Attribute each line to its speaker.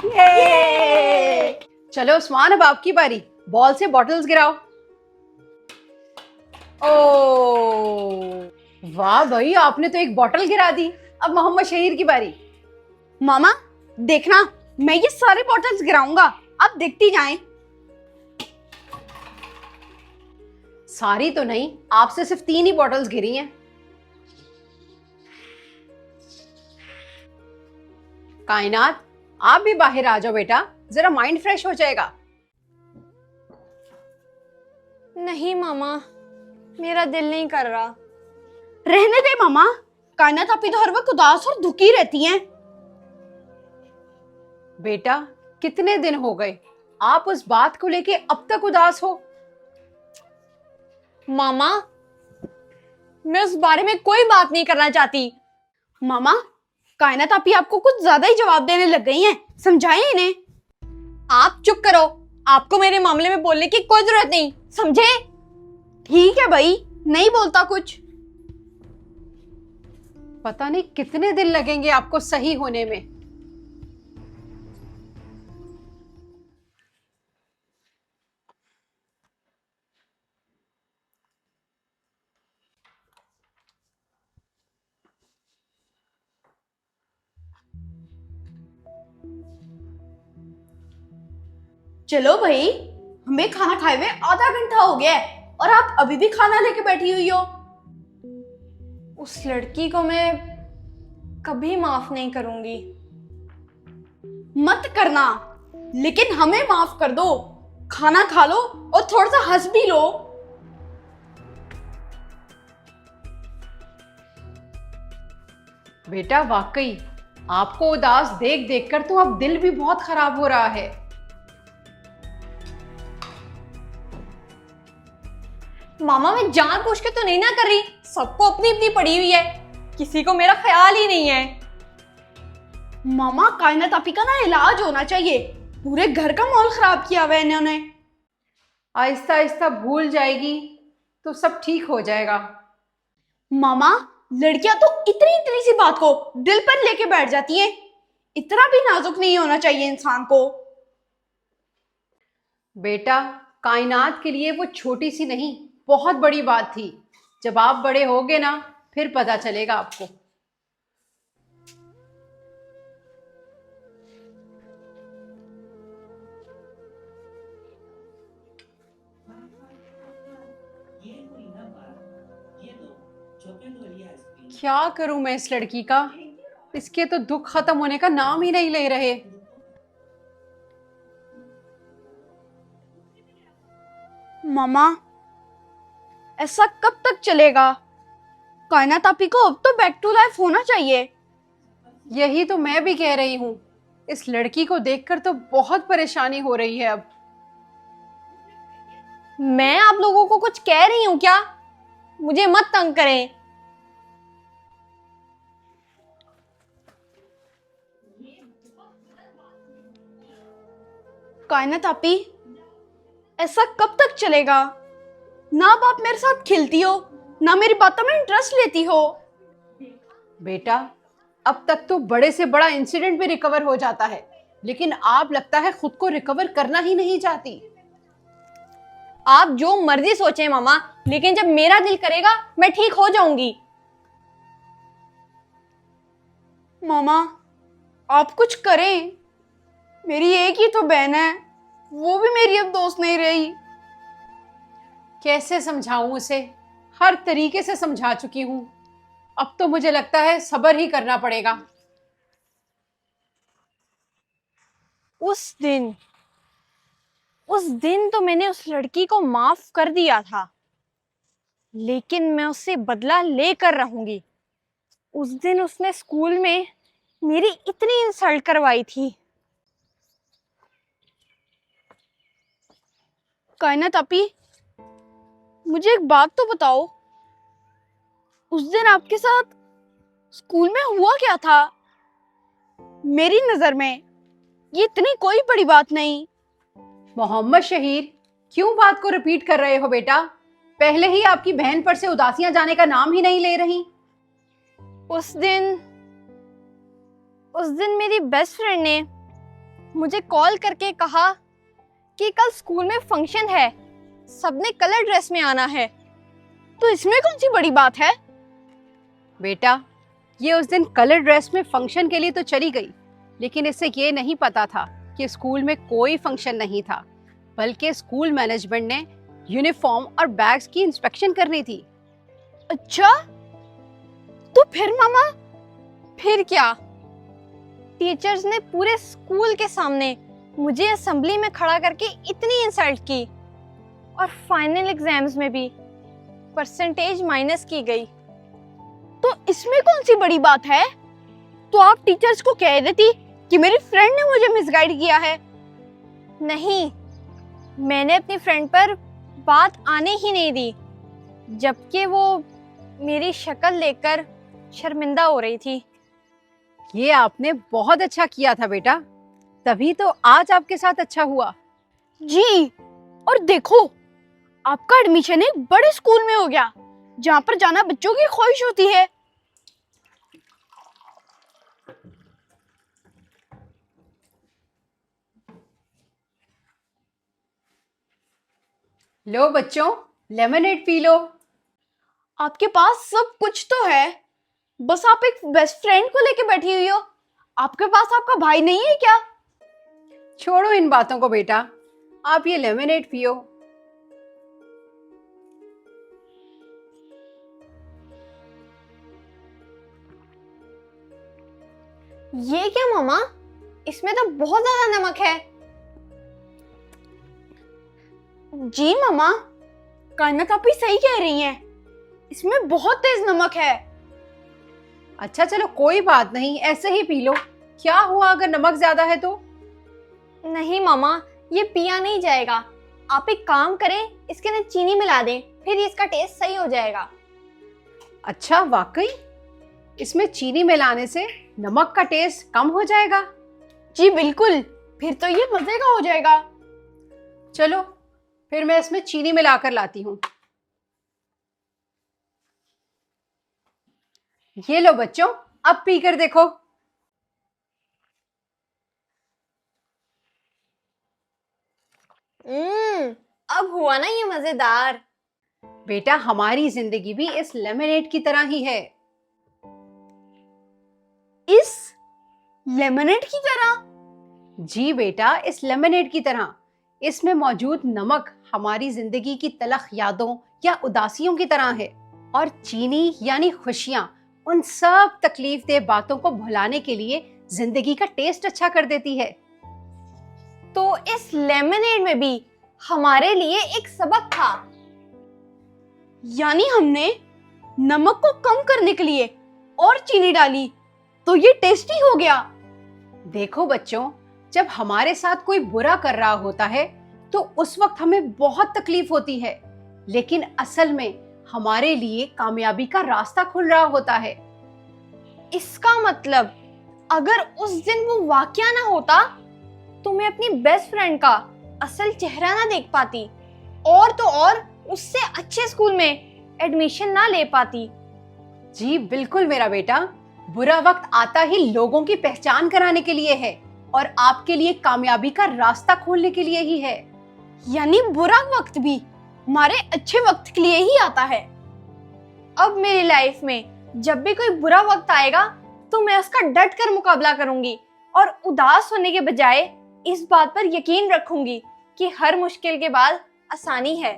Speaker 1: ये चलो उस्मान, अब आपकी बारी। बॉल से बॉटल्स गिराओ। ओ वाह भाई, आपने तो एक बॉटल गिरा दी। अब मोहम्मद शहीर की बारी।
Speaker 2: मामा देखना, मैं ये सारे बॉटल्स गिराऊंगा, आप देखती जाएं।
Speaker 1: सारी तो नहीं, आपसे सिर्फ 3 ही बॉटल्स गिरी हैं। कायनात, आप भी बाहर आ जाओ बेटा, जरा माइंड फ्रेश हो जाएगा।
Speaker 3: नहीं मामा, मेरा दिल नहीं कर रहा।
Speaker 2: रहने दे मामा, कायनात आप तो हर वक्त उदास और दुखी रहती हैं।
Speaker 1: बेटा, कितने दिन हो गए आप उस बात को लेके अब तक उदास हो?
Speaker 3: मामा, मैं उस बारे में कोई बात नहीं करना चाहती।
Speaker 2: मामा, कायनात आप ही आपको कुछ ज्यादा ही जवाब देने लग गई हैं, समझाएं इन्हें।
Speaker 3: आप चुप करो, आपको मेरे मामले में बोलने की कोई जरूरत नहीं, समझे?
Speaker 2: ठीक है भाई, नहीं बोलता कुछ।
Speaker 1: पता नहीं कितने दिन लगेंगे आपको सही होने में।
Speaker 2: चलो भाई, हमें खाना खाए हुए आधा घंटा हो गया है और आप अभी भी खाना लेके बैठी हुई हो।
Speaker 3: उस लड़की को मैं कभी माफ नहीं करूंगी।
Speaker 2: मत करना, लेकिन हमें माफ कर दो। खाना खा लो और थोड़ा सा हंस भी लो।
Speaker 1: बेटा वाकई आपको उदास देख देख कर तो अब दिल भी बहुत खराब हो रहा है।
Speaker 3: मामा, मैं जानबूझ के तो नहीं ना कर रही, सबको अपनी अपनी पड़ी हुई है, किसी को मेरा ख्याल ही नहीं है।
Speaker 2: मामा, कायनात आपी का ना इलाज होना चाहिए, पूरे घर का माहौल खराब किया हुआ है इन्होंने।
Speaker 1: आहिस्ता आहिस्ता भूल जाएगी तो सब ठीक हो जाएगा।
Speaker 2: मामा, लड़कियां तो इतनी इतनी सी बात को दिल पर लेके बैठ जाती हैं, इतना भी नाजुक नहीं होना चाहिए इंसान को।
Speaker 1: बेटा, कायनात के लिए वो छोटी सी नहीं, बहुत बड़ी बात थी। जब आप बड़े होगे ना, फिर पता चलेगा आपको। क्या करूं मैं इस लड़की का? इसके तो दुख खत्म होने का नाम ही नहीं ले रहे।
Speaker 2: मामा, ऐसा कब तक चलेगा? कायनात आपी को अब तो बैक टू लाइफ होना चाहिए।
Speaker 1: यही तो मैं भी कह रही हूँ। इस लड़की को देखकर तो बहुत परेशानी हो रही है अब।
Speaker 3: मैं आप लोगों को कुछ कह रही हूँ क्या? मुझे मत तंग करें।
Speaker 2: कायनात आपी, ऐसा कब तक चलेगा? ना आप मेरे साथ खिलती हो, ना मेरी बातों में इंटरेस्ट लेती हो।
Speaker 1: बेटा, अब तक तो बड़े से बड़ा इंसिडेंट भी रिकवर हो जाता है, लेकिन आप लगता है खुद को रिकवर करना ही नहीं चाहती।
Speaker 3: आप जो मर्जी सोचें मामा, लेकिन जब मेरा दिल करेगा मैं ठीक हो जाऊंगी।
Speaker 2: मामा, आप कुछ करें, मेरी एक ही तो बहन है, वो भी मेरी अब दोस्त नहीं रही।
Speaker 1: कैसे समझाऊं उसे? हर तरीके से समझा चुकी हूं। अब तो मुझे लगता है सब्र ही करना पड़ेगा।
Speaker 3: उस दिन तो मैंने उस लड़की को माफ कर दिया था, लेकिन मैं उससे बदला लेकर रहूंगी। उस दिन उसने स्कूल में मेरी इतनी इंसल्ट करवाई थी।
Speaker 2: कायनात आपी, मुझे एक बात तो बताओ, उस दिन आपके साथ स्कूल में हुआ क्या था? मेरी नजर में ये इतनी कोई बड़ी बात नहीं।
Speaker 1: मोहम्मद शहीर, क्यों बात को रिपीट कर रहे हो बेटा? पहले ही आपकी बहन पर से उदासियां जाने का नाम ही नहीं ले रही।
Speaker 3: उस दिन मेरी बेस्ट फ्रेंड ने मुझे कॉल करके कहा कि कल स्कूल में फंक्शन है, सबने कलर ड्रेस में आना है। तो इसमें कौन सी बड़ी बात है?
Speaker 1: बेटा, ये उस दिन कलर ड्रेस में फंक्शन के लिए तो चली गई, लेकिन इसे ये नहीं पता था कि स्कूल में कोई फंक्शन नहीं था, बल्कि स्कूल मैनेजमेंट ने यूनिफॉर्म और बैग्स की इंस्पेक्शन करनी थी।
Speaker 3: अच्छा, तो फिर मामा, फिर क्या? टीचर्स ने पूरे स्कूल के सामने मुझे असेंबली में खड़ा करके इतनी इंसल्ट की, और फाइनल एग्जाम्स में भी परसेंटेज माइनस की गई।
Speaker 2: तो इसमें कौन सी बड़ी बात है? तो आप टीचर्स को कह देती कि मेरी फ्रेंड ने मुझे मिसगाइड किया है।
Speaker 3: नहीं, मैंने अपनी फ्रेंड पर बात आने ही नहीं दी, जबकि वो मेरी शक्ल देखकर शर्मिंदा हो रही थी।
Speaker 1: ये आपने बहुत अच्छा किया था बेटा, तभी तो आज आपके साथ अच्छा हुआ।
Speaker 2: जी, और देखो, आपका एडमिशन एक बड़े स्कूल में हो गया, जहाँ पर जाना बच्चों की ख्वाहिश होती है।
Speaker 1: लो बच्चों, लेमनेड पी लो।
Speaker 2: आपके पास सब कुछ तो है, बस आप एक बेस्ट फ्रेंड को लेके बैठी हुई हो। आपके पास आपका भाई नहीं है क्या?
Speaker 1: छोड़ो इन बातों को बेटा, आप ये लेमनेड पियो।
Speaker 3: ये क्या मामा, इसमें तो बहुत ज्यादा नमक है।
Speaker 2: जी मामा, कायनात आप ही सही कह रही हैं, इसमें बहुत तेज नमक है।
Speaker 1: अच्छा चलो कोई बात नहीं, ऐसे ही पी लो। क्या हुआ अगर नमक ज्यादा है तो?
Speaker 3: नहीं मामा, ये पिया नहीं जाएगा। आप एक काम करें, इसके अंदर चीनी मिला दें, फिर इसका टेस्ट सही हो जाएगा।
Speaker 1: अच्छा वाकई इसमें चीनी मिलाने से नमक का टेस्ट कम हो जाएगा?
Speaker 2: जी बिल्कुल, फिर तो ये मजे का हो जाएगा।
Speaker 1: चलो फिर मैं इसमें चीनी मिलाकर लाती हूँ। ये लो बच्चों, अब पीकर देखो।
Speaker 3: अब हुआ ना ये मजेदार।
Speaker 1: बेटा, हमारी जिंदगी भी इस लेमनेड की तरह ही है।
Speaker 2: इस लेमनेड की तरह?
Speaker 1: जी बेटा, इस लेमनेड की तरह। इसमें मौजूद नमक हमारी जिंदगी की तलख यादों या उदासियों की तरह है, और चीनी यानी खुशियां उन सब तकलीफदेह बातों को भुलाने के लिए जिंदगी का टेस्ट अच्छा कर देती है।
Speaker 3: तो इस लेमनेड में भी हमारे लिए एक सबक था।
Speaker 2: यानी हमने नमक को कम करने के लिए और चीनी डाली, तो ये टेस्टी हो गया।
Speaker 1: देखो बच्चों, जब हमारे साथ कोई बुरा कर रहा होता है तो उस वक्त हमें बहुत तकलीफ होती है, लेकिन असल में हमारे लिए कामयाबी का रास्ता खुल रहा होता है।
Speaker 3: इसका मतलब अगर उस दिन वो वाकया ना होता तो मैं अपनी बेस्ट फ्रेंड का असल चेहरा ना देख पाती, और तो और उससे अच्छे स्कूल में एडमिशन ना ले पाती।
Speaker 1: जी बिल्कुल मेरा बेटा, बुरा वक्त आता ही लोगों की पहचान कराने के लिए है और आपके लिए कामयाबी का रास्ता खोलने के लिए ही है।
Speaker 2: यानी बुरा वक्त भी हमारे अच्छे वक्त के लिए ही आता है।
Speaker 3: अब मेरी लाइफ में जब भी कोई बुरा वक्त आएगा तो मैं उसका डट कर मुकाबला करूंगी, और उदास होने के बजाय इस बात पर यकीन रखूंगी कि हर मुश्किल के बाद आसानी है।